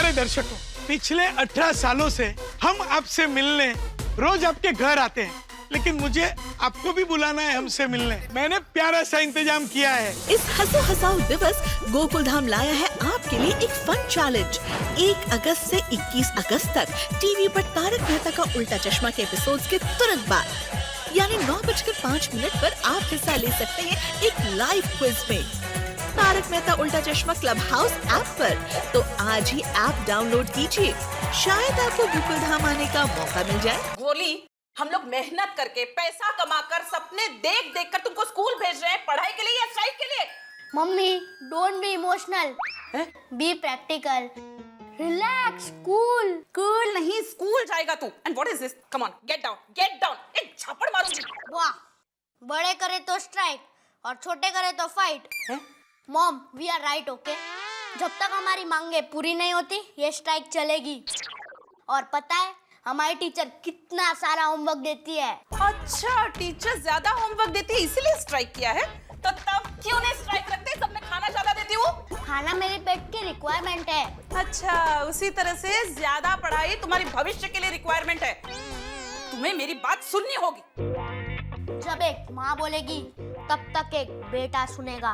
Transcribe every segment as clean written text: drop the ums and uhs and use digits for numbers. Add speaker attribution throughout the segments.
Speaker 1: प्यारे दर्शकों, पिछले 18 सालों से हम आपसे मिलने रोज आपके घर आते हैं, लेकिन मुझे आपको भी बुलाना है हमसे मिलने। मैंने प्यारा सा इंतजाम किया है।
Speaker 2: इस हंसो हंसाओ दिवस गोकुल धाम लाया है आपके लिए एक फन चैलेंज। 1 अगस्त से 21 अगस्त तक टीवी पर तारक मेहता का उल्टा चश्मा के एपिसोड्स के तुरंत बाद यानी 9:05 पर आप हिस्सा ले सकते हैं एक लाइव क्विज में तारक मेहता उल्टा चश्मा क्लब हाउस ऐप पर। तो आज ही ऐप डाउनलोड कीजिए, शायद आपको गोकुल धाम आने का मौका मिल जाए।
Speaker 3: गोली, हम लोग मेहनत करके पैसा कमाकर सपने देख देख कर तुमको स्कूल भेज रहे हैं, पढ़ाई के लिए या स्ट्राइक के लिए?
Speaker 4: Mummy, don't be emotional, be practical, relax, cool.
Speaker 3: Cool नहीं, स्कूल जाएगा तू। And what is this? Come on, get down. एक झापड़ मारूंगी।
Speaker 4: वाह, बड़े करे तो स्ट्राइक और छोटे करे तो fight. Mom, we are right, okay? जब तक हमारी मांगे पूरी नहीं होती ये स्ट्राइक चलेगी। और पता है हमारी टीचर कितना सारा होमवर्क देती है।
Speaker 3: अच्छा, टीचर ज्यादा होमवर्क देती है इसीलिए स्ट्राइक किया है? तो तब क्यों नहीं स्ट्राइक रखते? सब में खाना ज्यादा देती हूँ।
Speaker 4: खाना मेरे पेट की रिक्वायरमेंट है।
Speaker 3: अच्छा, उसी तरह से ज्यादा पढ़ाई तुम्हारी भविष्य के लिए रिक्वायरमेंट है। तुम्हें मेरी बात सुननी होगी।
Speaker 4: जब एक माँ बोलेगी तब तक एक बेटा सुनेगा,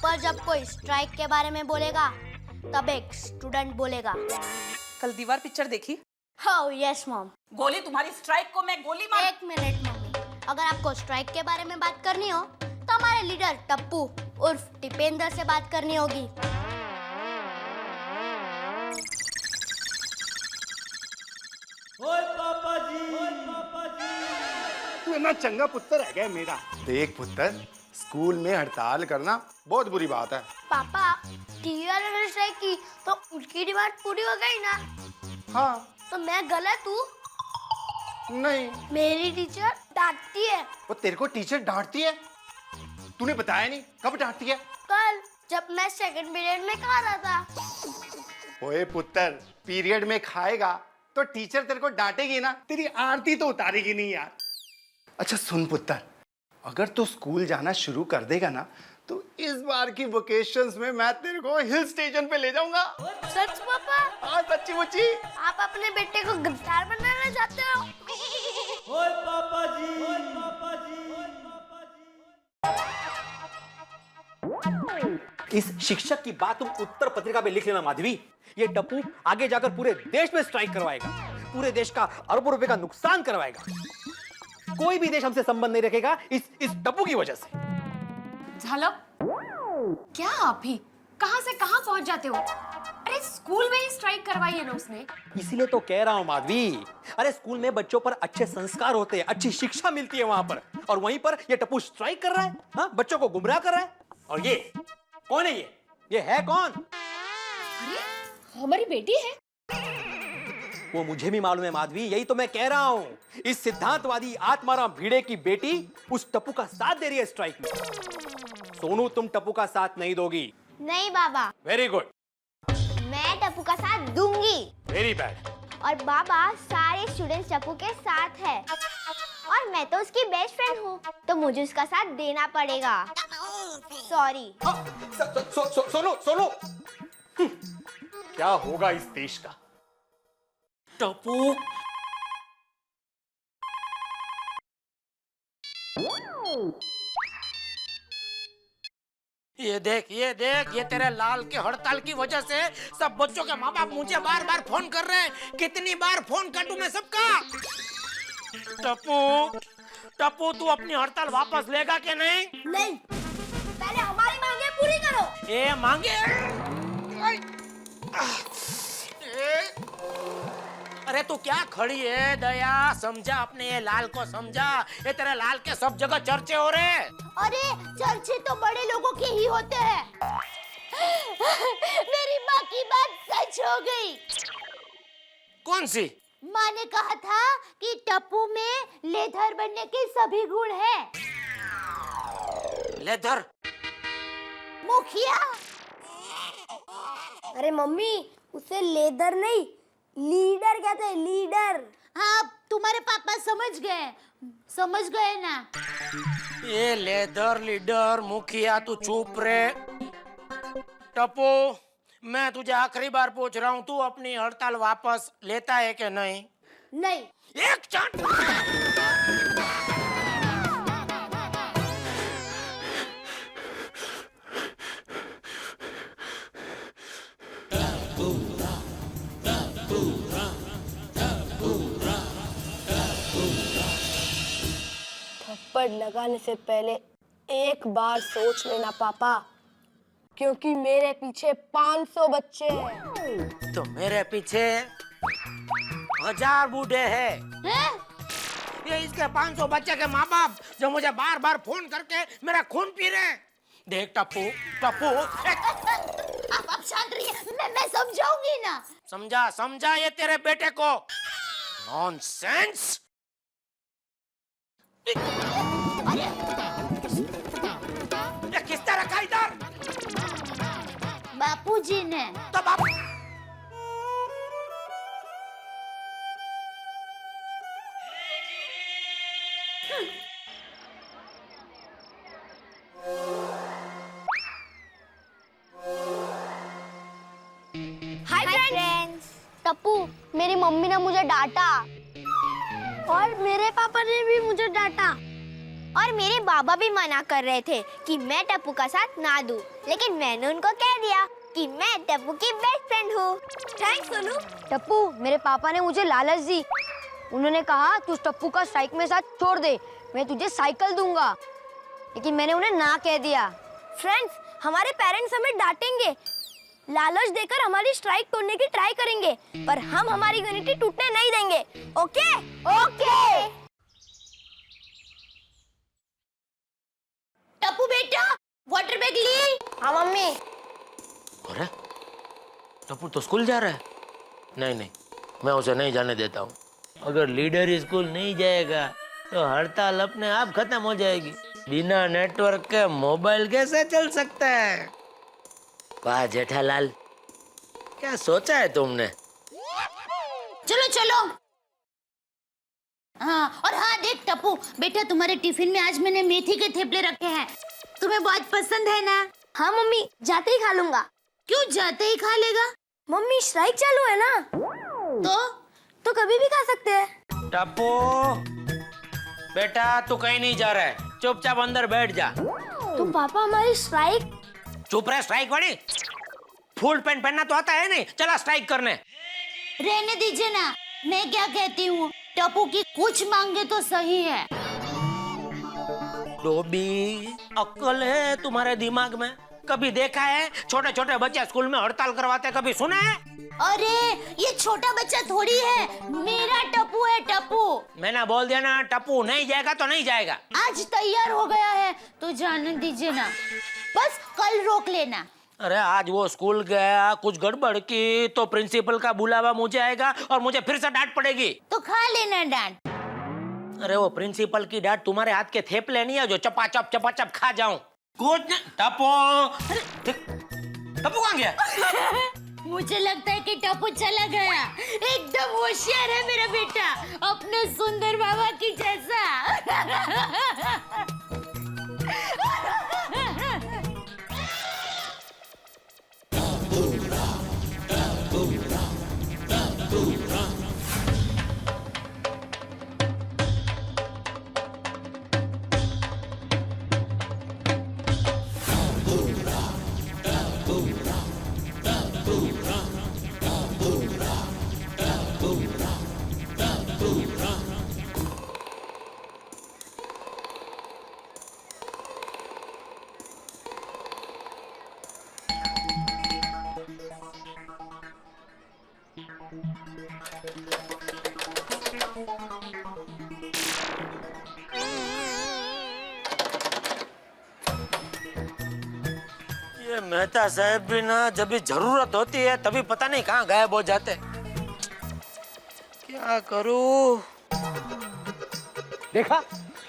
Speaker 4: पर जब कोई स्ट्राइक के बारे में बोलेगा तब एक स्टूडेंट बोलेगा।
Speaker 3: कल दीवार पिक्चर देखी?
Speaker 4: Oh yes mom.
Speaker 3: गोली, तुम्हारी स्ट्राइक को मैं गोली मार।
Speaker 4: 1 मिनट मम्मी, अगर आपको स्ट्राइक के बारे में बात करनी हो तो हमारे लीडर टप्पू उर्फ टिपेंद्र से बात करनी होगी।
Speaker 5: ओए पापा जी,
Speaker 6: तू इतना चंगा पुत्र है क्या मेरा? देख पुत्र, स्कूल में हड़ताल करना बहुत बुरी बात है।
Speaker 4: पापा, टीवी वाले ने स्ट्राइक की तो उनकी डिमांड पूरी हो गई ना?
Speaker 6: हाँ।
Speaker 4: तो मैं गलत हूँ?
Speaker 6: नहीं,
Speaker 4: मेरी टीचर डांटती है।
Speaker 6: वो तेरे को टीचर डांटती है? तूने बताया नहीं, कब डांटती है?
Speaker 4: कल जब मैं सेकंड पीरियड में खा रहा था।
Speaker 6: ओए पुत्र, पीरियड में खाएगा तो टीचर तेरे को डांटेगी ना, तेरी आरती तो उतारेगी नहीं यार। अच्छा सुन पुत्र, अगर तू स्कूल जाना शुरू कर देगा ना तो इस बार की वेकेशंस में मैं तेरे को हिल स्टेशन पे ले जाऊंगा।
Speaker 4: सच पापा?
Speaker 6: हाँ सच्ची मुच्ची।
Speaker 4: आप अपने बेटे को गिरफ्तार बनाना चाहते हो?
Speaker 5: ओए पापा जी, ओए पापा जी।
Speaker 7: इस शिक्षक की बात तुम उत्तर पत्रिका में लिख लेना माधवी। ये टप्पू आगे जाकर पूरे देश में स्ट्राइक करवाएगा, पूरे देश का अरबों रुपए का नुकसान करवाएगा। कोई भी देश हमसे संबंध नहीं रखेगा इस टप्पू की वजह से।
Speaker 8: झालो, क्या आप ही कहां से कहां पहुंच जाते हो? अरे स्कूल में ही स्ट्राइक करवाई है ना उसने।
Speaker 7: इसीलिए तो कह रहा हूं माधवी, अरे स्कूल में बच्चों पर अच्छे संस्कार होते हैं, अच्छी शिक्षा मिलती है वहां पर, और वहीं पर ये टप्पू स्ट्राइक कर रहा है। हाँ, बच्चों को गुमराह कर रहा है। और ये कौन है? ये है कौन?
Speaker 8: अरे हमारी बेटी है।
Speaker 7: वो मुझे भी मालूम है माधवी, यही तो मैं कह रहा हूं। इस सिद्धांतवादी आत्माराम भिड़े की बेटी उस टप्पू का साथ दे रही है स्ट्राइक में। सोनू, तुम टप्पू का साथ नहीं दोगी?
Speaker 4: नहीं बाबा।
Speaker 7: Very good.
Speaker 4: मैं टप्पू का साथ दूंगी।
Speaker 7: Very bad.
Speaker 4: और बाबा, सारे स्टूडेंट्स टप्पू के साथ है और मैं तो उसकी बेस्ट फ्रेंड हूँ, तो मुझे उसका साथ देना पड़ेगा। सॉरी।
Speaker 7: सोनू, क्या होगा इस देश का?
Speaker 3: टप्पू,
Speaker 9: ये देख, ये तेरे लाल के हड़ताल की वजह से सब बच्चों के माँ बाप मुझे बार बार फोन कर रहे हैं। कितनी बार फोन काटूं मैं सबका? टप्पू, तू अपनी हड़ताल वापस लेगा कि नहीं?
Speaker 4: नहीं, पहले हमारी मांगे पूरी करो।
Speaker 9: ए मांगे? अरे तू क्या खड़ी है दया? समझा अपने ये लाल को, समझा। ये तेरे लाल के सब जगह चर्चे हो रहे हैं।
Speaker 4: अरे चर्चे तो बड़े लोगों के ही होते हैं। मेरी माँ की बात सच हो गई।
Speaker 9: कौन सी?
Speaker 4: माँ ने कहा था कि टप्पू में लेधर बनने के सभी गुण हैं।
Speaker 9: लेधर?
Speaker 4: मुखिया। अरे मम्मी, उसे लेदर नहीं लीडर कहते हैं, लीडर। हाँ, तुम्हारे पापा समझ गए ना?
Speaker 9: ये लेदर, लीडर, मुखिया, तू चुप रे। टप्पू, मैं तुझे आखिरी बार पूछ रहा हूँ, तू अपनी हड़ताल वापस लेता है कि नहीं?
Speaker 4: नहीं।
Speaker 9: एक चांट।
Speaker 4: थप्पड़ लगाने से पहले एक बार सोच लेना पापा, क्योंकि मेरे पीछे 500 बच्चे हैं।
Speaker 9: तो मेरे पीछे 1000 बूढ़े हैं। ये इसके 500 बच्चे के माँ बाप जो मुझे बार बार फोन करके मेरा खून पी रहे हैं। देख टप्पू, टप्पू
Speaker 4: आप शांत रहिए, मैं समझाऊंगी ना।
Speaker 9: समझा समझा ये तेरे बेटे को। नॉनसेंस। ये किसने रखा इधर?
Speaker 4: बापूजी ने।
Speaker 9: तो बाप
Speaker 4: हाय फ्रेंड्स। टप्पू, मेरी मम्मी ने मुझे डांटा और मेरे पापा ने भी मुझे डांटा और मेरे बाबा भी मना कर रहे थे कि मैं टप्पू का साथ ना दूं, लेकिन मैंने उनको कह दिया कि मैं टप्पू की बेस्ट फ्रेंड हूँ। थैंक्स सोनू। टप्पू, मेरे पापा ने मुझे लालच दी। उन्होंने कहा तू टप्पू का स्ट्राइक में साथ छोड़ दे, मैं तुझे साइकिल दूंगा, लेकिन मैंने उन्हें ना कह दिया। फ्रेंड्स, हमारे पेरेंट्स हमें डांटेंगे, लालच देकर हमारी स्ट्राइक तोड़ने की ट्राई करेंगे, पर हम हमारी यूनिटी टूटने नहीं देंगे। ओके? ओके। टप्पू बेटा, वाटर बैग ली? हाँ मम्मी।
Speaker 9: अरे टप्पू तो स्कूल जा रहा है। नहीं नहीं, मैं उसे नहीं जाने देता हूँ। अगर लीडर स्कूल नहीं जाएगा तो हड़ताल अपने आप खत्म हो जाएगी। बिना नेटवर्क के मोबाइल कैसे चल सकता है? वाह जेठालाल, क्या सोचा है तुमने?
Speaker 4: चलो चलो। हाँ, और हाँ देख टप्पू बेटा, तुम्हारे टिफिन में आज मैंने मेथी के थेपले रखे हैं, तुम्हें बहुत पसंद है ना? हाँ मम्मी, जाते ही खा लूंगा। क्यों जाते ही खा लेगा? मम्मी स्ट्राइक चालू है ना, तो कभी भी खा सकते हैं।
Speaker 9: टप्पू बेटा, तू कहीं नहीं जा रहा है, चुपचाप अंदर बैठ जा।
Speaker 4: तो पापा हमारी स्ट्राइक?
Speaker 9: चुप रहे स्ट्राइक वाली। फुल पैंट पहनना तो आता है नहीं, चला स्ट्राइक करने।
Speaker 4: रहने दीजिए ना, मैं क्या कहती हूँ, टप्पू की कुछ मांगे तो सही है।
Speaker 9: डोबी, अक्ल है तुम्हारे दिमाग में? कभी देखा है छोटे छोटे बच्चे स्कूल में हड़ताल करवाते, कभी सुना है?
Speaker 4: अरे ये छोटा बच्चा थोड़ी है, मेरा टप्पू है टप्पू।
Speaker 9: मैंने बोल दिया ना, टप्पू नहीं जाएगा तो नहीं जाएगा।
Speaker 4: आज तैयार हो गया है तो जाने दीजिए ना, बस कल रोक लेना।
Speaker 9: अरे आज वो स्कूल गया, कुछ गड़बड़ की तो प्रिंसिपल का बुलावा मुझे आएगा और मुझे फिर से डांट पड़ेगी।
Speaker 4: तो खा लेना डांट।
Speaker 9: अरे वो प्रिंसिपल की डांट तुम्हारे हाथ के थेपले नहीं है जो चपाचप खा जाऊं। कुछ नहीं। टप्पू, टप्पू कहाँ गया?
Speaker 4: मुझे लगता है कि टप्पू चला गया। एकदम होशियार है मेरा बेटा, अपने सुंदर बाबा की जैसा।
Speaker 9: ये मेहता साहब भी ना, जब भी जरूरत होती है तभी पता नहीं कहाँ गायब हो जाते। क्या करूं?
Speaker 7: देखा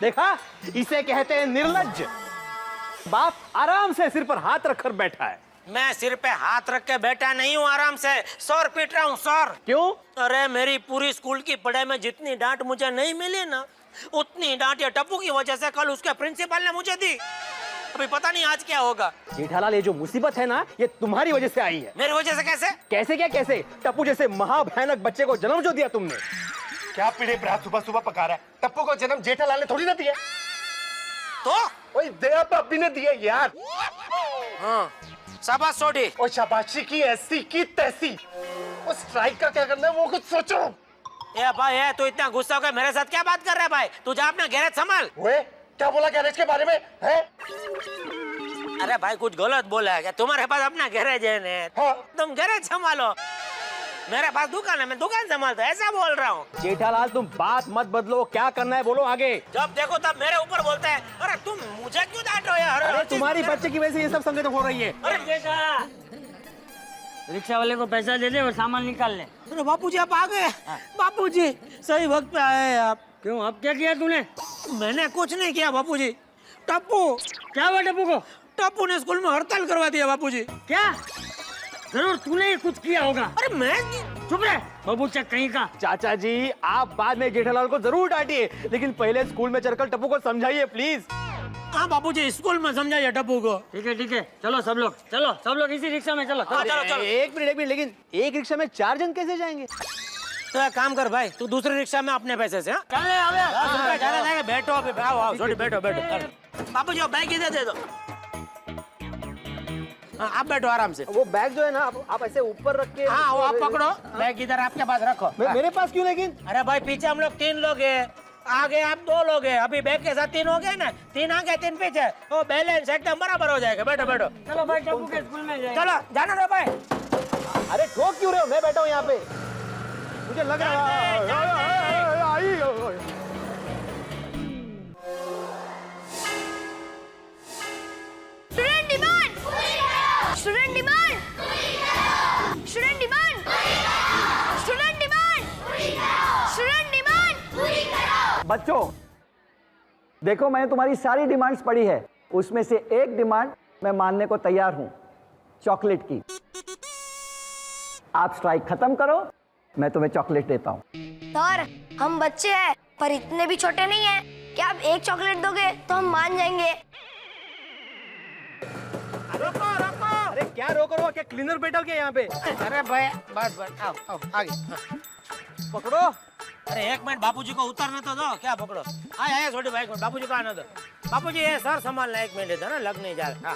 Speaker 7: देखा, इसे कहते हैं निर्लज्ज। बाप आराम से सिर पर हाथ रखकर बैठा है।
Speaker 9: मैं सिर पे हाथ रख के बैठा नहीं हूँ, आराम से सर पीट रहा हूँ सर।
Speaker 7: क्यों?
Speaker 9: अरे मेरी पूरी स्कूल की पढ़ाई में जितनी डांट मुझे नहीं मिली ना, उतनी डांट ये टप्पू की वजह से कल उसके प्रिंसिपल ने मुझे दी। अभी पता नहीं आज क्या होगा।
Speaker 7: जेठालाल, ये जो मुसीबत है ना, ये तुम्हारी वजह से आई है।
Speaker 9: मेरी वजह से कैसे?
Speaker 7: कैसे क्या कैसे? टप्पू जैसे महाभयानक बच्चे को जन्म जो दिया तुमने।
Speaker 6: क्या पीढ़े ब्रात सुबह सुबह पका रहा है? टप्पू को जन्म जेठालाल ने थोड़ी ना दिया।
Speaker 9: तो
Speaker 6: ओए दया पप्पी ने दिया यार।
Speaker 9: हाँ, शाबाश सोडी।
Speaker 6: और शाबाशी की ऐसी की तैसी। और स्ट्राइक का क्या करना है वो कुछ सोचो।
Speaker 9: ए भाई, है तू इतना गुस्सा होकर मेरे साथ क्या बात कर रहा है भाई? तू जा अपना गैरेज संभाल।
Speaker 6: ओए क्या बोला गैरेज के बारे में है?
Speaker 9: अरे भाई, कुछ गलत बोला है क्या? तुम्हारे पास अपना गैरेज है ने,
Speaker 6: हाँ।
Speaker 9: तुम गैरेज संभालो। मेरे पास दुकान है, मैं दुकान संभालता हूँ, ऐसा बोल रहा हूँ।
Speaker 7: जेठालाल, तुम बात मत बदलो, क्या करना है बोलो आगे।
Speaker 9: जब देखो तब मेरे ऊपर बोलता है। अरे तुम मुझे क्यों डांटो यार?
Speaker 7: अरे तुम्हारी बच्चे की वजह से ये सब संगत हो रही है।
Speaker 5: रिक्शा वाले को पैसा दे दे और सामान निकाल ले।
Speaker 9: अरे बापूजी, आप आ गए। बापूजी, सही वक्त पे आए आप।
Speaker 5: क्यों, अब क्या किया तूने?
Speaker 9: मैंने कुछ नहीं किया बापूजी। टप्पू,
Speaker 5: क्या हुआ टप्पू को?
Speaker 9: टप्पू ने स्कूल में हड़ताल करवा दिया बापूजी।
Speaker 5: क्या? जरूर तूने ही कुछ किया होगा।
Speaker 9: अरे मैं
Speaker 5: चुप रहे बबूचा कहीं का।
Speaker 7: चाचा जी, आप बाद में जेठालाल को जरूर डांटिए, लेकिन पहले स्कूल में चलकर टप्पू को समझाइए प्लीज।
Speaker 9: हाँ बापूजी, स्कूल में समझाइए टप्पू को।
Speaker 5: ठीक है, चलो सब लोग, चलो सब लोग इसी रिक्शा में चलो।
Speaker 9: हाँ, चलो चलो।
Speaker 7: एक मिनट, लेकिन एक रिक्शा में 4 जन कैसे जाएंगे?
Speaker 9: तो एक काम कर भाई, तू दूसरी रिक्शा में अपने पैसे से।
Speaker 5: चले अबे।
Speaker 9: चलो बैठो अभी। आओ छोटी, बैठो। बापूजी, बैग इधर दे दो। हाँ, आप बैठो आराम से।
Speaker 7: वो बैग जो है ना, आप ऐसे ऊपर रख के।
Speaker 9: हाँ, वो आप पकड़ो, बैग इधर आपके पास रखो।
Speaker 7: मेरे पास क्यों? लेकिन
Speaker 9: अरे भाई, पीछे हम लोग 3 लोग हैं, आगे आप 2 लोग हैं। अभी बैग के साथ 3 हो गए ना, 3 आगे 3 पीछे, वो बैलेंस एकदम बराबर हो जाएगा। बैठो।
Speaker 5: चलो भाई, टप्पू के स्कूल में जाए।
Speaker 9: चलो जाना दो भाई।
Speaker 7: अरे ठोक क्यों रहे हो? मैं बैठा हूँ यहाँ पे, मुझे लग रहा है।
Speaker 4: Student demand, student demand, student demand, student demand, student demand.
Speaker 10: बच्चों देखो, मैंने तुम्हारी सारी डिमांड्स पढ़ी है, उसमें से एक डिमांड मैं मानने को तैयार हूं, चॉकलेट की। आप स्ट्राइक खत्म करो, मैं तुम्हें चॉकलेट देता हूं।
Speaker 4: सर, हम बच्चे हैं पर इतने भी छोटे नहीं हैं। क्या आप एक चॉकलेट दोगे तो हम मान जाएंगे।
Speaker 9: रुको।
Speaker 7: अरे क्या रोक रहे हो? क्या क्लीनर बैठा क्या यहाँ पे?
Speaker 9: अरे भाई, बस आओ आगे।
Speaker 7: पकड़ो।
Speaker 9: अरे एक मिनट, बापूजी को उतरने तो दो। क्या पकड़ो? आया छोटी भाई, बापूजी को आने दो। बापूजी, ये सर संभालना, 1 मिनट है ना, लग नहीं जा रहा। हाँ,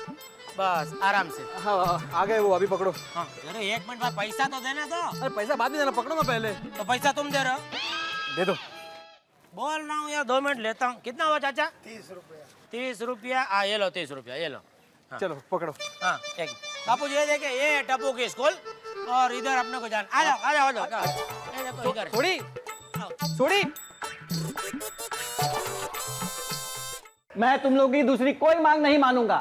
Speaker 9: बस आराम से।
Speaker 7: हाँ, आ गए वो, अभी पकड़ो।
Speaker 9: हाँ, अरे 1 मिनट बाद पैसा तो देना दो।
Speaker 7: अरे पैसा बाद में देना, पकड़ो ना पहले।
Speaker 9: तो पैसा तुम दे रहे हो?
Speaker 7: दे दो।
Speaker 9: बोल रहा हूँ यार, 2 मिनट लेता हूँ। कितना हुआ चाचा? 30 रुपया। हाँ, ये लो 30 रुपया, ये लो। हाँ।
Speaker 7: चलो पकड़ो।
Speaker 9: हाँ, एक बापूजी, ये देखे, ये टप्पू की स्कूल, और इधर अपने को जाना। आ जाओ। ये देखो इधर।
Speaker 7: थोड़ी
Speaker 10: मैं तुम लोगों की दूसरी कोई मांग नहीं मानूंगा।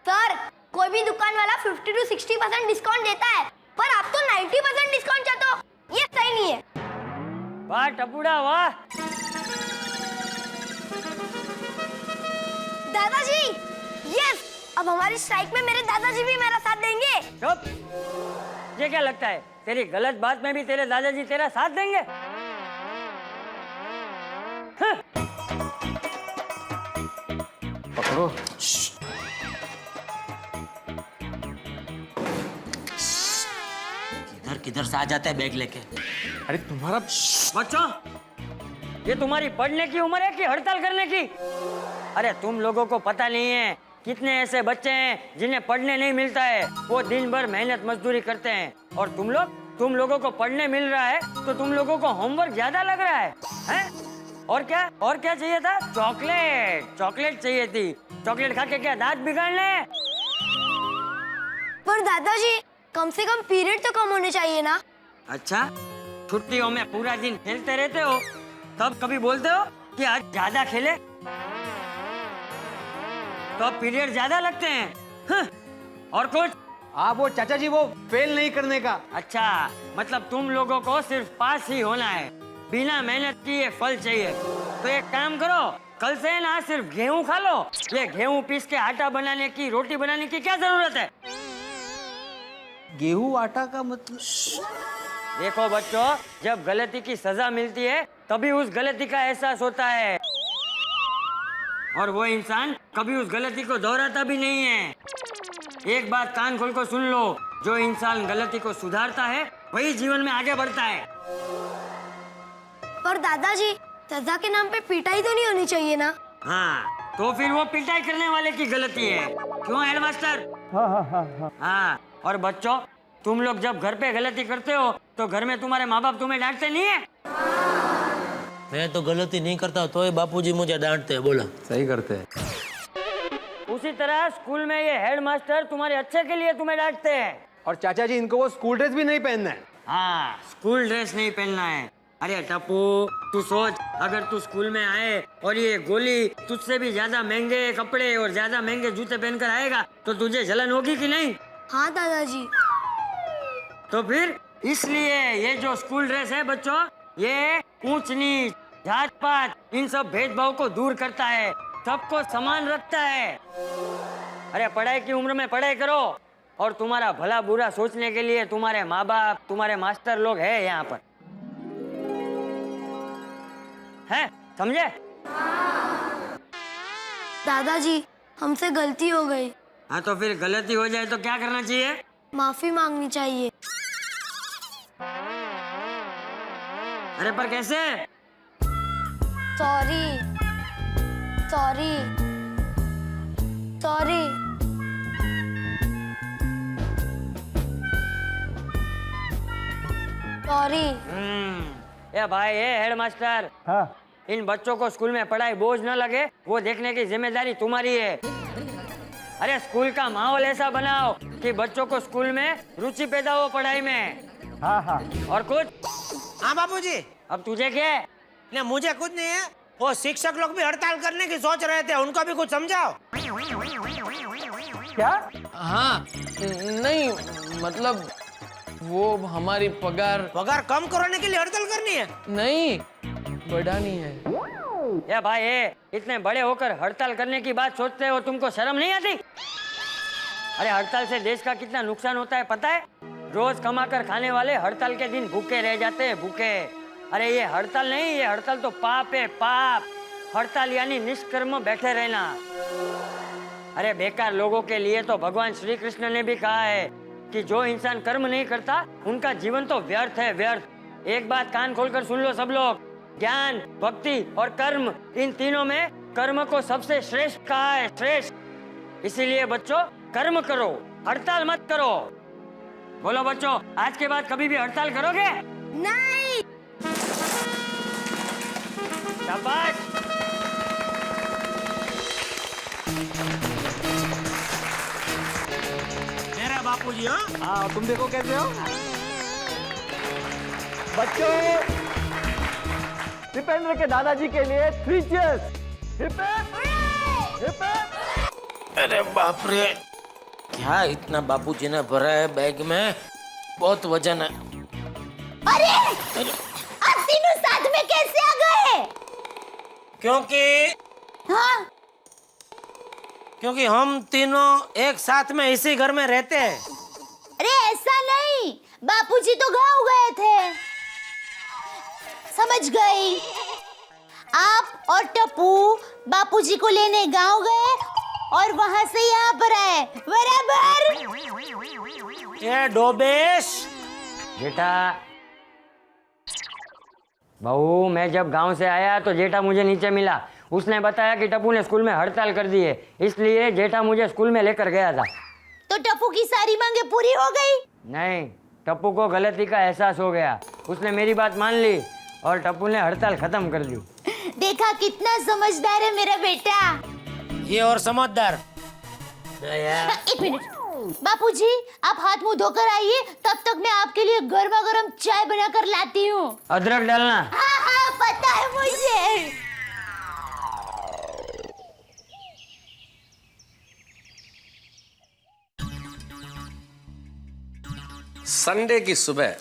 Speaker 4: सर, कोई भी दुकान वाला 50 to 60% डिस्काउंट देता है, पर आप तो 90% डिस्काउंट चाहते हो। ये सही नहीं है।
Speaker 5: वाह टप्पूड़ा वाह।
Speaker 4: दादाजी, यस, अब हमारी स्ट्राइक में मेरे दादाजी भी मेरा साथ देंगे।
Speaker 5: चुप। ये क्या लगता है, तेरी गलत बात में भी तेरे दादाजी तेरा साथ देंगे?
Speaker 7: पकड़ो।
Speaker 9: किधर से आ जाता है बैग लेके।
Speaker 7: अरे तुम्हारा
Speaker 5: बच्चों, ये तुम्हारी पढ़ने की उम्र है कि हड़ताल करने की? अरे तुम लोगों को पता नहीं है कितने ऐसे बच्चे हैं जिन्हें पढ़ने नहीं मिलता है। वो दिन भर मेहनत मजदूरी करते हैं, और तुम लोगों को पढ़ने मिल रहा है तो तुम लोगों को होमवर्क ज्यादा लग रहा है, हैं? और क्या चाहिए था? चॉकलेट चाहिए थी। चॉकलेट खा के क्या दांत बिगाड़ने?
Speaker 4: पर दादाजी, कम से कम पीरियड तो कम होने चाहिए ना।
Speaker 5: अच्छा, छुट्टियों में पूरा दिन खेलते रहते हो, तब कभी बोलते हो कि आज ज्यादा खेले? तो अब पीरियड ज्यादा लगते हैं। और कुछ?
Speaker 7: वो चाचा जी, वो फेल नहीं करने का।
Speaker 5: अच्छा, मतलब तुम लोगों को सिर्फ पास ही होना है, बिना मेहनत किए फल चाहिए। तो एक काम करो, कल से ना सिर्फ गेहूं खा लो। ये गेहूं पीस के आटा बनाने की, रोटी बनाने की क्या जरूरत है?
Speaker 7: गेहूं आटा का मतलब?
Speaker 5: देखो बच्चों, जब गलती की सजा मिलती है तभी उस गलती का एहसास होता है। और वो इंसान कभी उस गलती को दोहराता भी नहीं है। एक बात कान खोल कर सुन लो, जो इंसान गलती को सुधारता है वही जीवन में आगे बढ़ता है।
Speaker 4: पर दादाजी, सजा के नाम पे पिटाई तो नहीं होनी चाहिए ना?
Speaker 5: हाँ, तो फिर वो पिटाई करने वाले की गलती है, क्यों हेडमास्टर? हाँ, और बच्चों, तुम लोग जब घर पे गलती करते हो तो घर में तुम्हारे माँ बाप तुम्हें डांटते नहीं है?
Speaker 9: मैं तो गलती नहीं करता तो ये बापूजी मुझे डांटते हैं। बोला
Speaker 7: सही करते हैं।
Speaker 5: उसी तरह स्कूल में ये हेडमास्टर तुम्हारे अच्छे के लिए तुम्हें डांटते हैं।
Speaker 7: और चाचा जी, इनको वो स्कूल ड्रेस भी नहीं पहनना है।
Speaker 5: हाँ, स्कूल ड्रेस नहीं पहनना है। अरे टप्पू, तू सोच, अगर तू स्कूल में आए और ये गोली तुझसे भी ज्यादा महंगे कपड़े और ज्यादा महंगे जूते पहनकर आएगा तो तुझे जलन होगी कि नहीं?
Speaker 4: हाँ दादाजी।
Speaker 5: तो फिर इसलिए ये जो स्कूल ड्रेस है बच्चों, ये ऊंच नीच, जात पात, इन सब भेदभाव को दूर करता है, सबको समान रखता है। अरे पढ़ाई की उम्र में पढ़ाई करो, और तुम्हारा भला बुरा सोचने के लिए तुम्हारे माँ बाप, तुम्हारे मास्टर लोग हैं यहाँ पर, हैं? समझे?
Speaker 4: दादाजी, हमसे गलती हो गई।
Speaker 5: हाँ, तो फिर गलती हो जाए तो क्या करना चाहिए?
Speaker 4: माफी मांगनी चाहिए।
Speaker 5: अरे पर कैसे?
Speaker 4: Sorry, sorry, sorry. सॉरी।
Speaker 5: ये भाई, ये हेडमास्टर,
Speaker 10: हाँ
Speaker 5: इन बच्चों को स्कूल में पढ़ाई बोझ न लगे वो देखने की जिम्मेदारी तुम्हारी है। अरे स्कूल का माहौल ऐसा बनाओ कि बच्चों को स्कूल में रुचि पैदा हो पढ़ाई में।
Speaker 10: हाँ हाँ।
Speaker 5: और कुछ?
Speaker 9: हाँ बापूजी।
Speaker 5: अब तुझे क्या है?
Speaker 9: नहीं, मुझे कुछ नहीं है। वो शिक्षक लोग भी हड़ताल करने की सोच रहे थे, उनको भी कुछ समझाओ।
Speaker 10: क्या?
Speaker 11: हाँ, नहीं मतलब वो हमारी
Speaker 9: पगार कम कराने के लिए हड़ताल करनी है?
Speaker 11: नहीं, बढ़ानी है।
Speaker 5: ये भाई, ये इतने बड़े होकर हड़ताल करने की बात सोचते हो, तुमको शर्म नहीं आती? अरे हड़ताल से देश का कितना नुकसान होता है पता है? रोज कमाकर खाने वाले हड़ताल के दिन भूखे रह जाते हैं, भूखे। अरे ये हड़ताल नहीं, ये हड़ताल तो पाप है, पाप। हड़ताल यानी निष्कर्म बैठे रहना। अरे बेकार लोगों के लिए तो भगवान श्री कृष्ण ने भी कहा है कि जो इंसान कर्म नहीं करता उनका जीवन तो व्यर्थ है, व्यर्थ। एक बात कान खोलकर सुन लो सब लोग, ज्ञान, भक्ति और कर्म, इन तीनों में कर्म को सबसे श्रेष्ठ कहा है, श्रेष्ठ। इसीलिए बच्चों, कर्म करो, हड़ताल मत करो। बोलो बच्चों, आज के बाद कभी भी हड़ताल करोगे?
Speaker 4: नहीं।
Speaker 5: शाबाश।
Speaker 9: मेरा बापूजी। हाँ,
Speaker 7: हाँ, तुम देखो कैसे हो।
Speaker 10: बच्चों, दीपेंद्र के दादाजी के लिए 3 cheers. Hip hip, hip hip.
Speaker 9: अरे बाप रे, क्या इतना बापूजी ने भरा है बैग में? बहुत वजन है।
Speaker 4: अरे, आप तीनों साथ में कैसे आ गए?
Speaker 9: क्योंकि हम तीनों एक साथ में इसी घर में रहते हैं।
Speaker 4: अरे ऐसा नहीं, बापूजी तो गाँव गए थे। समझ गई। आप और टप्पू बापूजी को लेने गाँव गए और वहाँ से यहाँ पर आए, बराबर?
Speaker 9: ये डोबेश।
Speaker 5: जेठा, बहू, मैं जब गांव से आया तो जेठा मुझे नीचे मिला। उसने बताया कि टप्पू ने स्कूल में हड़ताल कर दी है, इसलिए जेठा मुझे स्कूल में लेकर गया था।
Speaker 4: तो टप्पू की सारी मांगे पूरी हो गई?
Speaker 5: नहीं, टप्पू को गलती का एहसास हो गया। उसने मेरी बात मान ली और टप्पू ने हड़ताल खत्म कर दी।
Speaker 4: देखा कितना समझदार है मेरा बेटा।
Speaker 9: ये और समझदार।
Speaker 4: एक मिनट, बापूजी आप हाथ मुंह धोकर आइए, तब तक मैं आपके लिए गर्मा गर्म चाय बनाकर लाती हूँ।
Speaker 5: अदरक डालना।
Speaker 4: हाँ हाँ, पता है मुझे।
Speaker 12: संडे की सुबह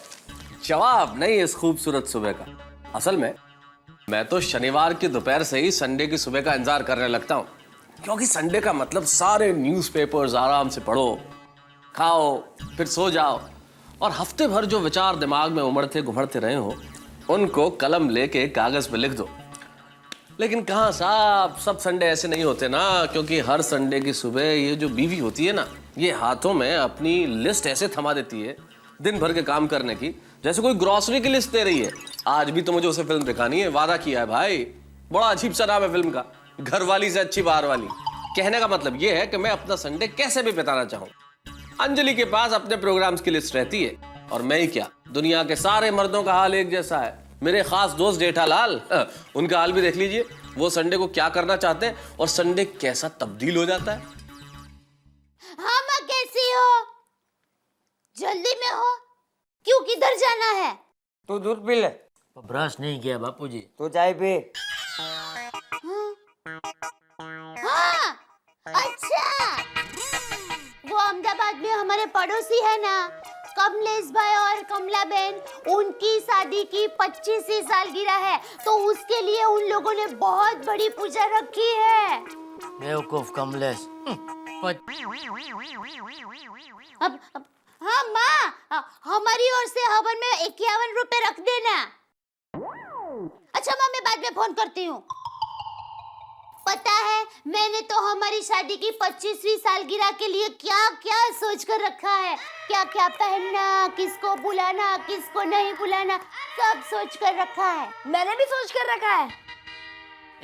Speaker 12: जवाब नहीं इस खूबसूरत सुबह का। असल में मैं तो शनिवार की दोपहर से ही संडे की सुबह का इंतजार करने लगता हूँ, क्योंकि संडे का मतलब सारे न्यूज़पेपर्स आराम से पढ़ो, खाओ, फिर सो जाओ और हफ्ते भर जो विचार दिमाग में उमड़ते घुमड़ते रहे हो उनको कलम लेके कागज पे लिख दो। लेकिन कहाँ साहब, सब संडे ऐसे नहीं होते ना, क्योंकि हर संडे की सुबह ये जो बीवी होती है ना, ये हाथों में अपनी लिस्ट ऐसे थमा देती है दिन भर के काम करने की, जैसे कोई ग्रोसरी की लिस्ट दे रही है। आज भी तो मुझे उसे फिल्म दिखानी है, वादा किया है भाई। बड़ा अजीब सा नाम है फिल्म का, घर वाली से अच्छी बाहर वाली। कहने का मतलब ये है कि मैं अपना संडे कैसे भी बिताना चाहूँ। अंजलि के पास अपने प्रोग्राम्स की लिस्ट रहती है, और मैं ही क्या, दुनिया के सारे मर्दों का हाल एक जैसा है। मेरे खास दोस्त जेठालाल, उनका हाल भी देख लीजिए। वो संडे को क्या करना चाहते हैं और संडे कैसा तब्दील हो जाता है।
Speaker 4: हाँ माँ, कैसी हो? जल्दी में हो? क्यों, किधर जाना है?
Speaker 5: तू दूध पी ले।
Speaker 9: ब्रश नहीं किया बापूजी।
Speaker 5: तू चाय पी।
Speaker 4: हाँ, अच्छा, वो अहमदाबाद में हमारे पड़ोसी है ना, कमलेश भाई और कमला बहन, उनकी शादी की 25वीं सालगिरह है, तो उसके लिए उन लोगों ने बहुत बड़ी पूजा रखी है।
Speaker 9: बेवकूफ कमलेश।
Speaker 4: अब हाँ माँ, हमारी ओर से हवन में 51 रुपए रख देना। अच्छा माँ, मैं बाद में फोन करती हूँ। पता है, मैंने तो हमारी शादी की 25वीं सालगिरह के लिए क्या क्या सोच कर रखा है। क्या क्या पहनना, किसको बुलाना, किसको नहीं बुलाना, सब सोच कर रखा है। मैंने भी सोच कर रखा है।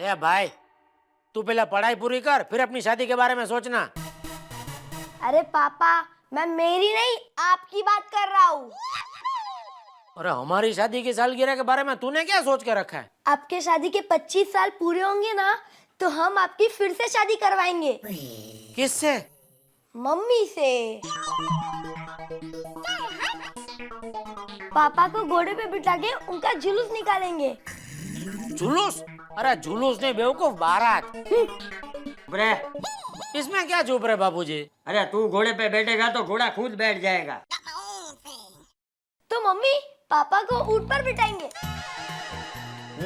Speaker 9: ए भाई, तू पहले पढ़ाई पूरी कर, फिर अपनी शादी के बारे में सोचना।
Speaker 4: अरे पापा, मैं मेरी नहीं, आपकी बात कर रहा हूँ।
Speaker 9: अरे हमारी शादी की सालगिरह के बारे में तूने क्या सोच के रखा है?
Speaker 4: आपके शादी के 25 साल पूरे होंगे ना, तो हम आपकी फिर से शादी करवाएंगे।
Speaker 9: किससे?
Speaker 4: मम्मी से। पापा को घोड़े पे बिठा के उनका जुलूस निकालेंगे।
Speaker 9: जुलूस? अरे जुलूस नहीं बेवकूफ, बारात।
Speaker 5: ब्रे,
Speaker 9: इसमें क्या चुप रहे बाबूजी?
Speaker 5: अरे तू घोड़े पे बैठेगा तो घोड़ा खुद बैठ जाएगा।
Speaker 4: तो मम्मी पापा को ऊंट पर बिठाएंगे।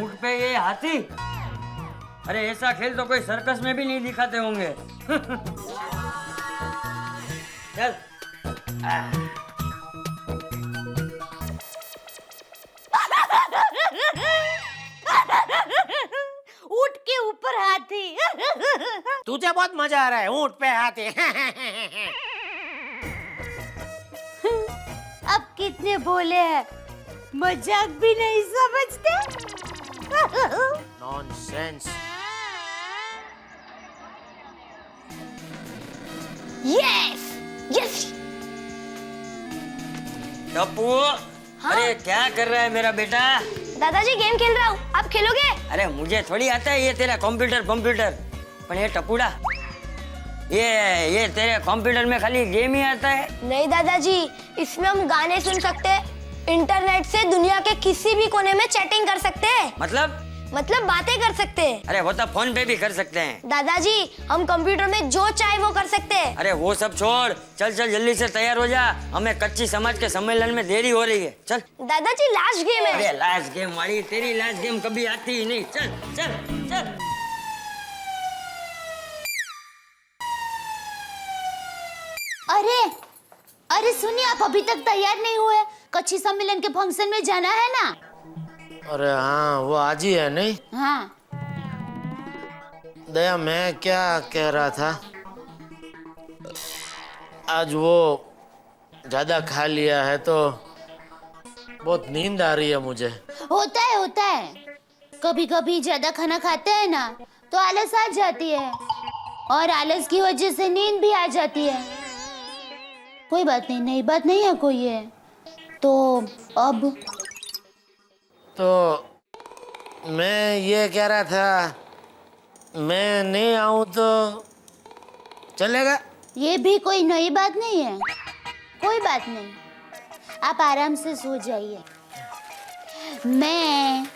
Speaker 5: ऊंट पे ये हाथी? अरे ऐसा खेल तो कोई सर्कस में भी नहीं दिखाते होंगे। चल।
Speaker 4: ऊंट के ऊपर हाथी।
Speaker 9: तुझे बहुत मजा आ रहा है ऊंट पे हाथी।
Speaker 4: अब कितने भोले हैं, मजाक भी नहीं समझते।
Speaker 9: नॉनसेंस।
Speaker 4: Yes yes.
Speaker 5: टप्पू, अरे क्या कर रहा है मेरा बेटा?
Speaker 4: दादाजी गेम खेल रहा हूँ, आप खेलोगे?
Speaker 5: अरे मुझे थोड़ी आता है ये तेरा कंप्यूटर। पर ये टप्पूड़ा, ये तेरे कंप्यूटर में खाली गेम ही आता है?
Speaker 4: नहीं दादाजी, इसमें हम गाने सुन सकते हैं, इंटरनेट से दुनिया के किसी भी कोने में चैटिंग कर सकते हैं। मतलब बातें कर सकते हैं।
Speaker 5: अरे वो तो फोन पे भी कर सकते हैं।
Speaker 4: दादाजी, हम कंप्यूटर में जो चाहे वो कर सकते हैं।
Speaker 5: अरे वो सब छोड़, चल जल्दी से तैयार हो जा, हमें कच्ची समाज के सम्मेलन में देरी हो रही है। चल।
Speaker 4: दादाजी लास्ट गेम है।
Speaker 5: अरे लास्ट गेम वाली, तेरी लास्ट गेम कभी आती ही नहीं। चल चल चल।
Speaker 4: अरे सुनिए, आप अभी तक तैयार नहीं हुए, कच्ची सम्मेलन के फंक्शन में जाना है ना?
Speaker 9: अरे हाँ, वो आज ही है नहीं?
Speaker 4: हाँ।
Speaker 9: दया, मैं क्या कह रहा था, आज वो ज्यादा खा लिया है तो बहुत नींद आ रही है मुझे।
Speaker 4: होता है। कभी कभी ज्यादा खाना खाते हैं ना, तो आलस आ जाती है, और आलस की वजह से नींद भी आ जाती है। कोई बात नहीं, नई बात नहीं है कोई ये तो। अब
Speaker 9: तो मैं ये कह रहा था, मैं नहीं आऊं तो चलेगा?
Speaker 4: ये भी कोई नई बात नहीं है, कोई बात नहीं, आप आराम से सो जाइए। मैं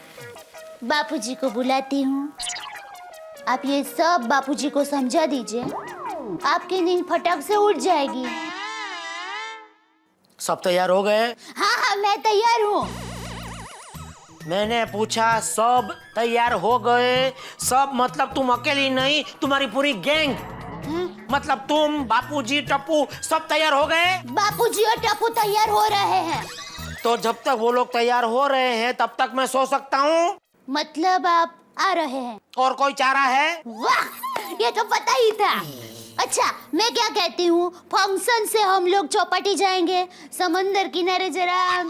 Speaker 4: बापूजी को बुलाती हूँ, आप ये सब बापूजी को समझा दीजिए, आपकी नींद फटक से उठ जाएगी।
Speaker 9: सब तैयार हो गए?
Speaker 4: हाँ, मैं तैयार हूँ।
Speaker 9: मैंने पूछा सब तैयार हो गए? सब मतलब तुम अकेली नहीं, तुम्हारी पूरी गैंग। मतलब तुम, बापूजी, टप्पू सब तैयार हो गए?
Speaker 4: बापूजी और टप्पू तैयार हो रहे हैं।
Speaker 9: तो जब तक वो लोग तैयार हो रहे हैं तब तक मैं सो सकता हूँ?
Speaker 4: मतलब आप आ रहे हैं।
Speaker 9: और कोई चारा है?
Speaker 4: वाह, ये तो पता ही था। अच्छा, मैं क्या कहती हूँ, फंक्शन से हम लोग चौपाटी जाएंगे, समंदर किनारे जरा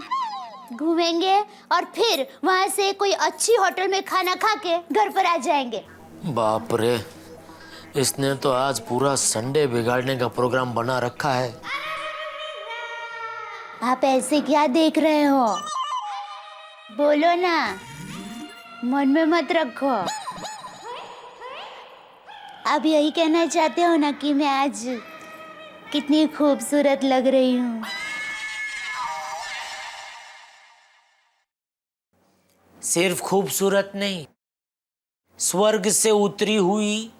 Speaker 4: घूमेंगे और फिर वहाँ से कोई अच्छी होटल में खाना खा के घर पर आ जाएंगे।
Speaker 9: बाप रे, इसने तो आज पूरा संडे बिगाड़ने का प्रोग्राम बना रखा है।
Speaker 4: आप ऐसे क्या देख रहे हो? बोलो ना, मन में मत रखो। आप यही कहना चाहते हो ना कि मैं आज कितनी खूबसूरत लग रही हूँ?
Speaker 9: सिर्फ खूबसूरत नहीं, स्वर्ग से उतरी हुई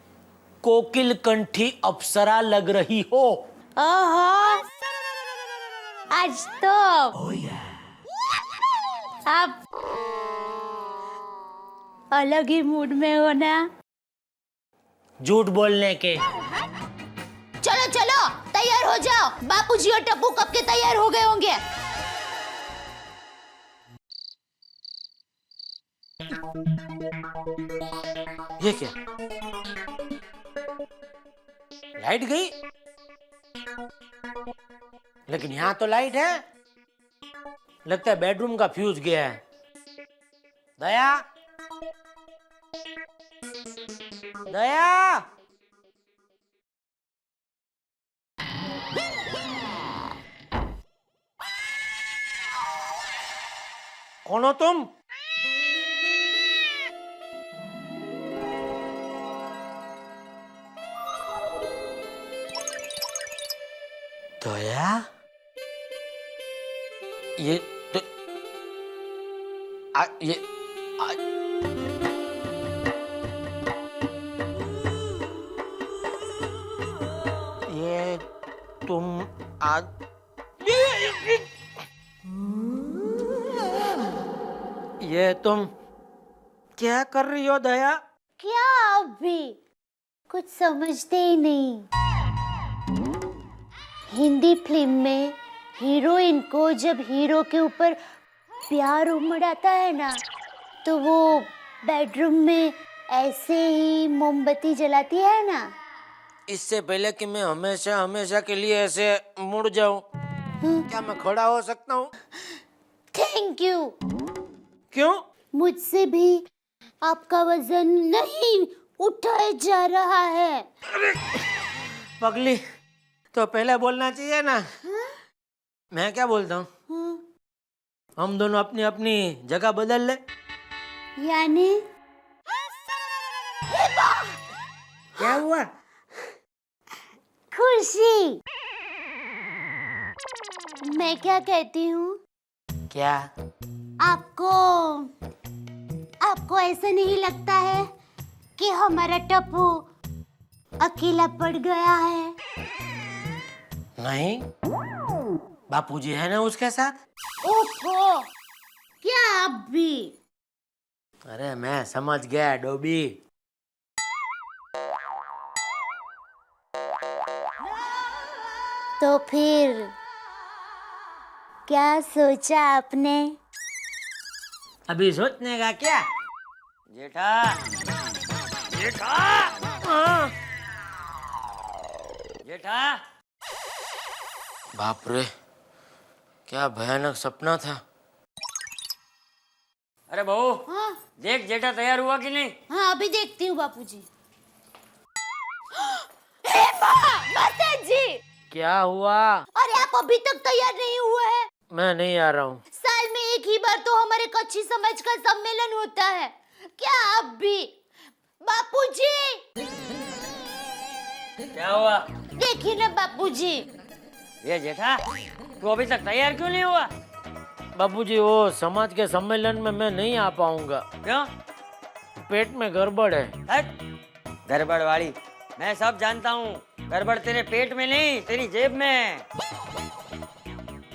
Speaker 9: कोकिल कंठी अप्सरा लग रही हो।
Speaker 4: ओहो, आज तो आप अलग ही मूड में हो ना।
Speaker 9: झूठ बोलने के।
Speaker 4: चलो चलो, तैयार हो जाओ। बापूजी और टप्पू कब के तैयार हो गए होंगे।
Speaker 9: ये क्या? लाइट गई? लेकिन यहाँ तो लाइट है। लगता है बेडरूम का फ्यूज गया है। दया, दया, कौन हो तुम? दया, ये तो ये ये तुम आज ये तुम क्या कर रही हो दया?
Speaker 4: क्या अभी कुछ समझते ही नहीं? हिंदी फिल्म में हीरोइन को जब हीरो के ऊपर प्यार उमड़ आता है ना, तो वो बेडरूम में ऐसे ही मोमबत्ती जलाती है ना।
Speaker 9: इससे पहले कि मैं हमेशा हमेशा के लिए ऐसे मुड़ जाऊं, क्या मैं खड़ा हो सकता हूँ?
Speaker 4: Thank you.
Speaker 9: क्यों?
Speaker 4: मुझसे भी आपका वजन नहीं उठाया जा रहा है।
Speaker 9: पगली, तो पहले बोलना चाहिए ना। मैं क्या बोलता हूँ, हम दोनों अपनी अपनी जगह बदल ले।
Speaker 4: यानी
Speaker 9: क्या हुआ?
Speaker 4: खुशी। मैं क्या कहती हूँ,
Speaker 9: क्या?
Speaker 4: आपको ऐसा नहीं लगता है कि हमारा टप्पू अकेला पड़ गया है?
Speaker 9: नहीं, बापूजी है ना उसके साथ।
Speaker 4: ओहो, क्या अब भी?
Speaker 9: अरे मैं समझ गया डोबी।
Speaker 4: तो फिर क्या सोचा आपने?
Speaker 9: अभी सोचने का क्या? जेठा, जेठा, जेठा। बाप रे, क्या भयानक सपना था।
Speaker 5: अरे बहू,
Speaker 4: हाँ
Speaker 5: देख जेठा तैयार हुआ कि नहीं?
Speaker 4: हाँ, अभी देखती हूँ बापूजी। हे माता जी,
Speaker 9: क्या हुआ?
Speaker 4: अरे आप अभी तक तैयार नहीं हुए हैं?
Speaker 9: मैं नहीं आ रहा हूँ।
Speaker 4: साल में एक ही बार तो हमारे कच्ची समझ का सम्मेलन होता है, क्या आप भी? बापूजी,
Speaker 5: क्या हुआ?
Speaker 4: देखिए ना बापूजी।
Speaker 5: ये जेठा, तू अभी तक तैयार क्यों नहीं हुआ?
Speaker 9: बापूजी, वो समाज के सम्मेलन में मैं नहीं आ पाऊंगा।
Speaker 5: क्यों?
Speaker 9: पेट में गड़बड़ है।
Speaker 5: हट, गड़बड़ वाली मैं सब जानता हूँ। गड़बड़ तेरे पेट में नहीं, तेरी जेब में है।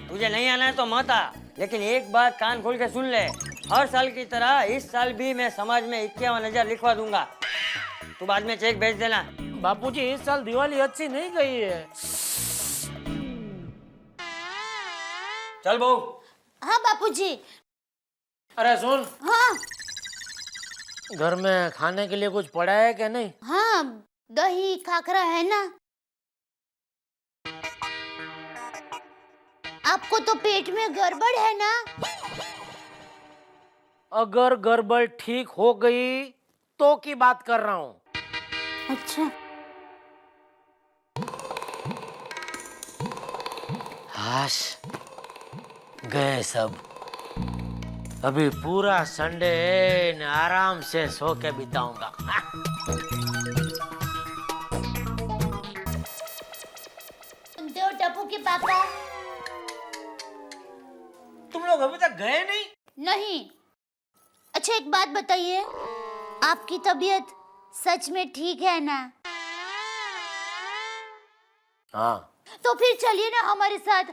Speaker 5: तुझे नहीं आना है तो मत आ, लेकिन एक बात कान खोल के सुन ले। हर साल की तरह इस साल भी मैं समाज में 51,000 लिखवा दूंगा। तू बाद में चेक भेज देना।
Speaker 9: बापूजी, इस साल दिवाली अच्छी नहीं गई है।
Speaker 5: चल बहू।
Speaker 4: हाँ बापूजी।
Speaker 9: अरे सुन,
Speaker 4: हाँ
Speaker 9: घर में खाने के लिए कुछ पड़ा है क्या नहीं?
Speaker 4: हाँ, दही खाखरा है ना। आपको तो पेट में गड़बड़ है ना।
Speaker 9: अगर गड़बड़ ठीक हो गई तो की बात कर रहा हूँ।
Speaker 4: अच्छा,
Speaker 9: हाश गए सब। अभी पूरा संडे आराम से सो के बिताऊंगा।
Speaker 4: सुनते हो टप्पू के पापा?
Speaker 9: तुम लोग अभी तक गए नहीं?
Speaker 4: नहीं। अच्छा एक बात बताइए, आपकी तबीयत सच में ठीक है ना?
Speaker 9: हाँ।
Speaker 4: तो फिर चलिए ना हमारे साथ।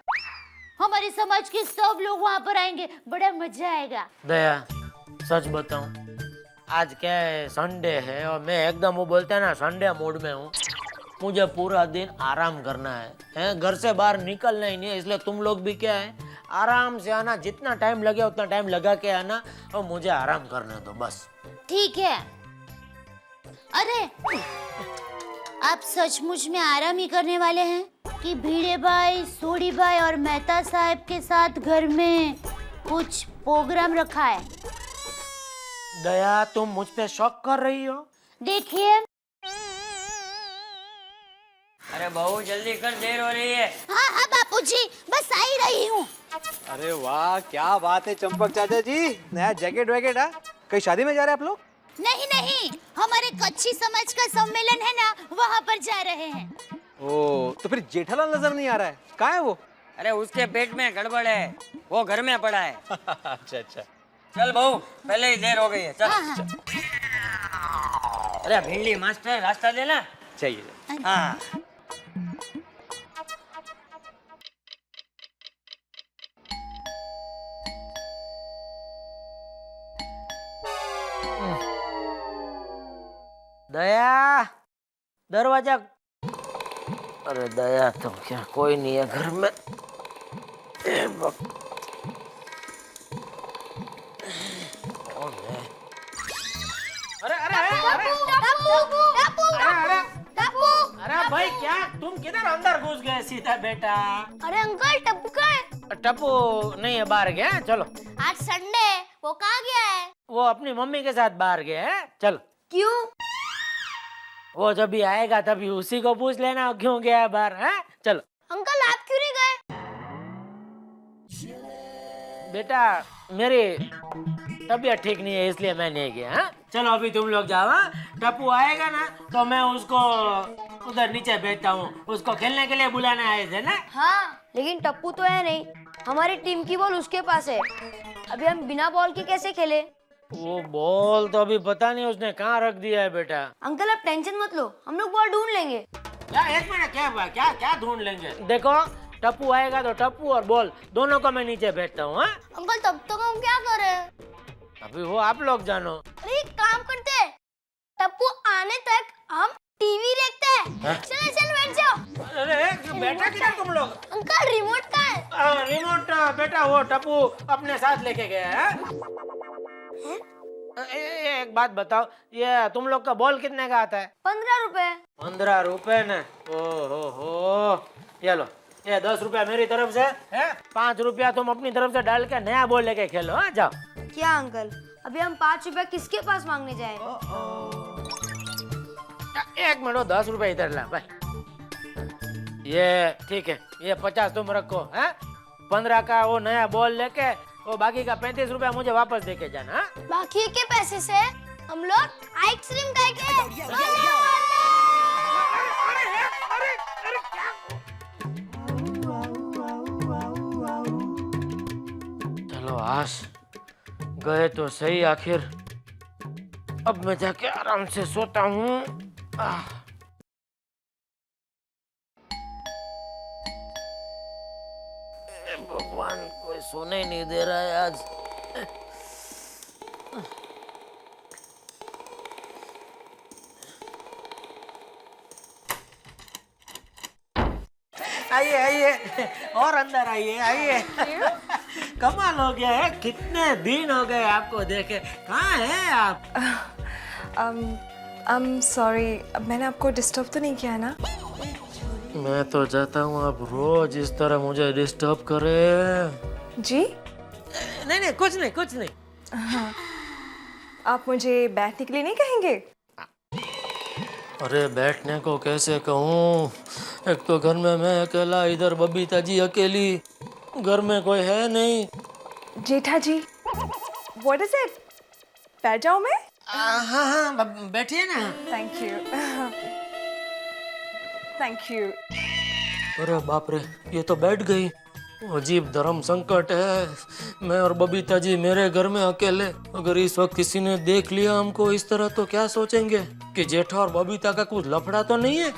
Speaker 4: हमारे समाज के सब लोग वहाँ पर आएंगे, बड़ा मजा आएगा।
Speaker 9: दया, सच बताऊं, आज क्या है, संडे है और मैं एकदम वो बोलते हैं ना संडे मूड में हूँ। मुझे पूरा दिन आराम करना है, घर से बाहर निकलना ही नहीं है। इसलिए तुम लोग भी क्या है, आराम से आना, जितना टाइम लगे उतना टाइम लगा के आना और मुझे आराम करने दो बस।
Speaker 4: ठीक है। अरे आप सचमुच में आराम ही करने वाले हैं कि भीड़े भाई, सोडी भाई और मेहता साहब के साथ घर में कुछ प्रोग्राम रखा है?
Speaker 9: दया, तुम मुझ पे शौक कर रही हो?
Speaker 4: देखिए।
Speaker 5: अरे बहू जल्दी कर, देर हो रही है।
Speaker 4: हाँ हाँ बापूजी, बस आ ही रही हूँ।
Speaker 7: अरे वाह, क्या बात है चंपक चाचा जी, नया जैकेट वैकेट। कहीं शादी में जा रहे हैं आप लोग?
Speaker 4: नहीं नहीं, हमारे कच्ची समाज का सम्मेलन है ना, वहाँ पर जा रहे हैं।
Speaker 7: ओ, तो फिर जेठालाल नजर नहीं आ रहा है, कहाँ है वो?
Speaker 5: अरे उसके पेट में गड़बड़ है, वो घर में पड़ा है।
Speaker 7: अच्छा अच्छा।
Speaker 5: चल बहू, पहले ही देर हो गई है, चल।
Speaker 4: हाँ, हाँ।
Speaker 5: अरे भिंडी मास्टर, रास्ता देना।
Speaker 7: चाहिए।
Speaker 5: हाँ।
Speaker 9: दया, दरवाजा। अरे दया, तो क्या कोई नहीं है घर में? कौन है? अरे अरे अरे अरे भाई, क्या तुम किधर अंदर घुस गए सीधा बेटा?
Speaker 4: अरे अंकल, टप्पू कहाँ है?
Speaker 9: टप्पू नहीं है, बाहर गया। चलो,
Speaker 4: आज संडे है, वो कहाँ गया है?
Speaker 9: वो अपनी मम्मी के साथ बाहर गया है। चलो।
Speaker 4: क्यों?
Speaker 9: वो जब भी आएगा तभी उसी को पूछ लेना क्यों गया है बाहर। है चलो।
Speaker 4: अंकल आप क्यों नहीं गए?
Speaker 9: बेटा, मेरी तबीयत ठीक नहीं है इसलिए मैं नहीं गया। हाँ चलो, अभी तुम लोग जाओ। टप्पू आएगा ना तो मैं उसको उधर नीचे भेजता हूँ। उसको खेलने के लिए बुलाना आए थे ना।
Speaker 13: हाँ, लेकिन टप्पू तो है नहीं, हमारी टीम की बॉल उसके पास है। अभी हम बिना बॉल के कैसे खेले?
Speaker 9: वो बॉल तो अभी पता नहीं उसने कहाँ रख दिया है बेटा।
Speaker 13: अंकल आप टेंशन मत लो, हम लोग बॉल ढूंढ लेंगे।
Speaker 9: एक मिनट, क्या हुआ? क्या क्या ढूंढ लेंगे? देखो, टप्पू आएगा तो टप्पू और बॉल दोनों को मैं नीचे भेजता हूँ।
Speaker 4: अंकल तब तक हम क्या करें?
Speaker 9: अभी वो आप लोग जानो।
Speaker 4: अरे एक काम करते हैं, टप्पू आने तक हम टीवी देखते हैं। चलो चलो बैठ जाओ।
Speaker 9: अरे बैठा किधर तुम लोग?
Speaker 4: अंकल रिमोट कहाँ है?
Speaker 9: रिमोट बेटा वो टप्पू अपने साथ लेके गया है। एक बात बताओ, ये तुम लोग का बॉल कितने का आता है?
Speaker 13: 15 रुपए।
Speaker 9: 15 रुपए ने? हो ये लो, ये 10 रुपया मेरी तरफ से है। 5 रुपया तुम अपनी तरफ से डाल के नया बॉल लेके खेलो। जाओ।
Speaker 13: क्या अंकल, अभी हम 5 रुपए किसके पास मांगने जाए?
Speaker 9: एक मिनट, 10 रुपए इधर ला भाई। ये ठीक है, ये 50 तुम रखो। है 15 का वो नया बॉल लेके वो बाकी का 35 रुपया मुझे वापस देके जाना।
Speaker 4: बाकी के पैसे से हम लोग आइसक्रीम खाएंगे।
Speaker 9: चलो आश, गए तो सही आखिर। अब मैं जाके आराम से सोता हूँ। भगवान, कोई सोने ही नहीं दे रहा है आज। आइए आइए, और अंदर आइए आइए। कमाल हो गया है, कितने दिन हो गए आपको देखे। कहाँ हैं आप?
Speaker 8: आई एम सॉरी, मैंने आपको डिस्टर्ब तो नहीं किया ना?
Speaker 9: मैं तो चाहता हूँ आप रोज इस तरह मुझे डिस्टर्ब करे।
Speaker 8: जी?
Speaker 9: नहीं नहीं, कुछ नहीं कुछ नहीं।
Speaker 8: हाँ, आप मुझे बैठने के लिए नहीं कहेंगे?
Speaker 9: अरे बैठने को कैसे कहूँ, एक तो घर में मैं अकेला, इधर बबीता जी अकेली, घर में कोई है नहीं।
Speaker 8: जेठा जी, व्हाट इज इट? बैठ जाऊं मैं?
Speaker 9: हाँ हाँ बैठिए ना।
Speaker 8: Thank you. Thank you.
Speaker 9: अरे बाप रे, ये तो बैठ गई। अजीब धर्म संकट है, मैं और बबीता जी मेरे घर में अकेले। अगर इस वक्त किसी ने देख लिया हमको इस तरह तो क्या सोचेंगे कि जेठा और बबीता का कुछ लफड़ा तो नहीं है।